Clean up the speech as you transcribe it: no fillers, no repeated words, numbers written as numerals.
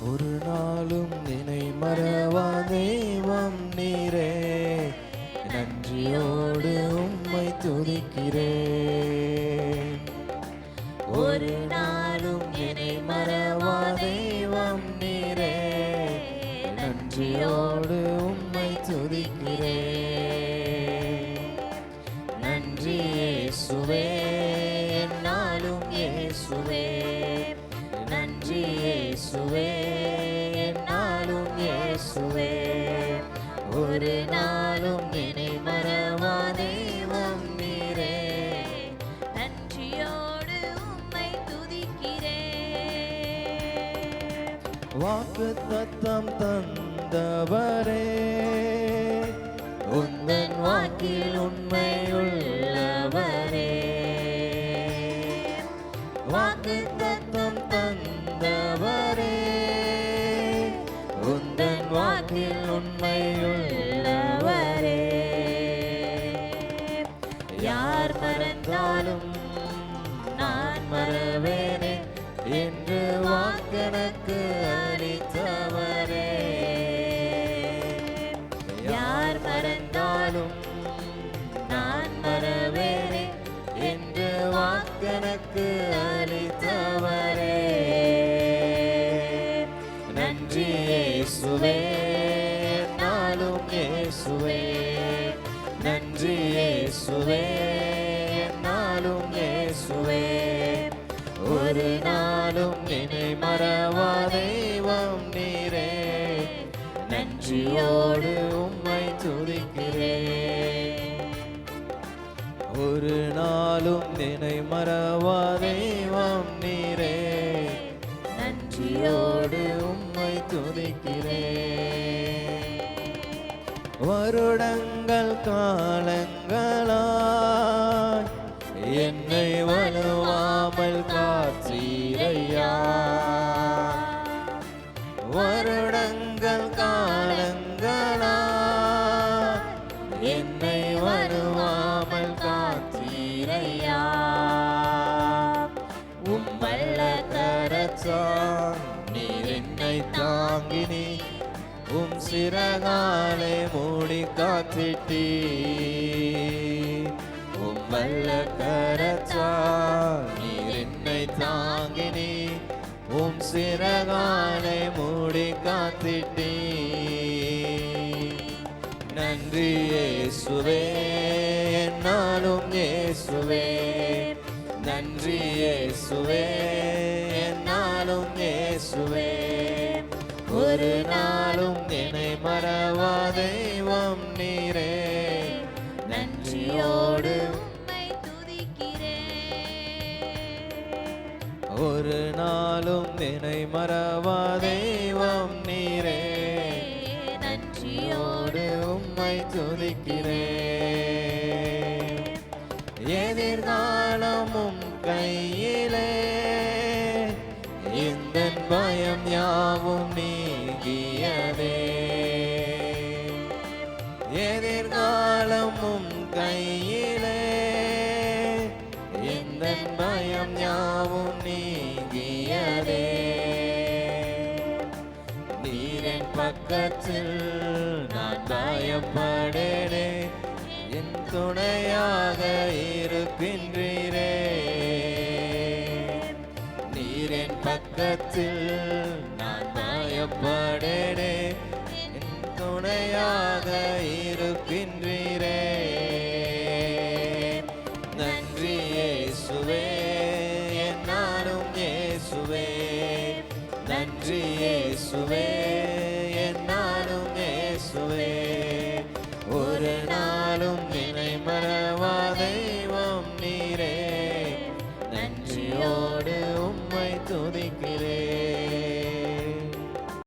ஒரு நாளும் நினை மறவா தெய்வம் நீரே, நன்றியோடு உம்மை துதிக்கிறேன். ஒரு நாளும் நினை மறவா தெய்வம் நீரே, நன்றியோடு உம்மை துதிக்கிறேன். நன்றி இயேசுவே, என்னாலும் இயேசுவே, நன்றி இயேசுவே, என்னாலும் இயேசுவே. ஒரு நாளும் நினை மறவா தெய்வம் நீரே, நன்றியோடு உம்மை துதிக்கிறேன். வாக்குத்தத்தம் தந்தவரே, உந்தன் வாக்கில் உண்மையுள்ளவரே. வாக்குத்தத்தம் தந்தவரே, உந்தன் வாக்கில் உண்மையுள்ளவரே. யார் மறந்தாலும் நான் மறவேனே என்று வாக்கெனக்கு அளித்தவரே. யார் மறந்தாலும் நான் மறவேனே என்று வாக்கெனக்கு அளித்தவரே. நன்றி இயேசுவே, நாளும் இயேசுவே, நன்றி இயேசுவே, நாளும் இயேசுவே. ஒரு நாளும் நினை மறவா தெய்வம் நீரே, நன்றியோடு உம்மை துதிக்கிறேன். ஒரு நாளும் நினை மறவா தெய்வம் நீரே, நன்றியோடு உம்மை துதிக்கிறேன். வருடங்கள் காலங்களாய் என்னை வலுவாமல் காத்தீரையா. வருடங்கள் காலங்களாய் என்னை வலுவாமல் காத்தீரையா. உம்மல்ல கரத்தால் நீர் என்னை தாங்கினி, உம் சிறகாலை மூடி காத்திட்டீ. உம்மல்ல கரத்தால் நீர் என்னை தாங்கினி, உம் சிறகாலை மூடி காத்திட்டீ. நன்றி இயேசுவே, என்னாலும் இயேசுவே, நன்றி இயேசுவே, என்னாலும் இயேசுவே. ஒரு நாளும் நினை மறவா தெய்வம் நீரே, நன்றியோடு உம்மை துதிக்கிறேன். ஒரு நாளும் நினை மறவா தெய்வம் நீரே, நன்றியோடு உம்மை துதிக்கிறேன். எதிர்காலமும் கையிலே, இந்த பயம் யாவும் நீங்கியதே. எதிர்காலமும் கையிலே, இந்த பயம் யாவும் நீங்கியதே. நீரின் பக்கத்தில் நான் பயப்படேனே, என் துணையாக இருக்கின்றீரே. நீரின் பக்கத்தில் நான் பயப்படேனே, என் துணையாக இருக்கின்றீரே. நன்றி இயேசுவே,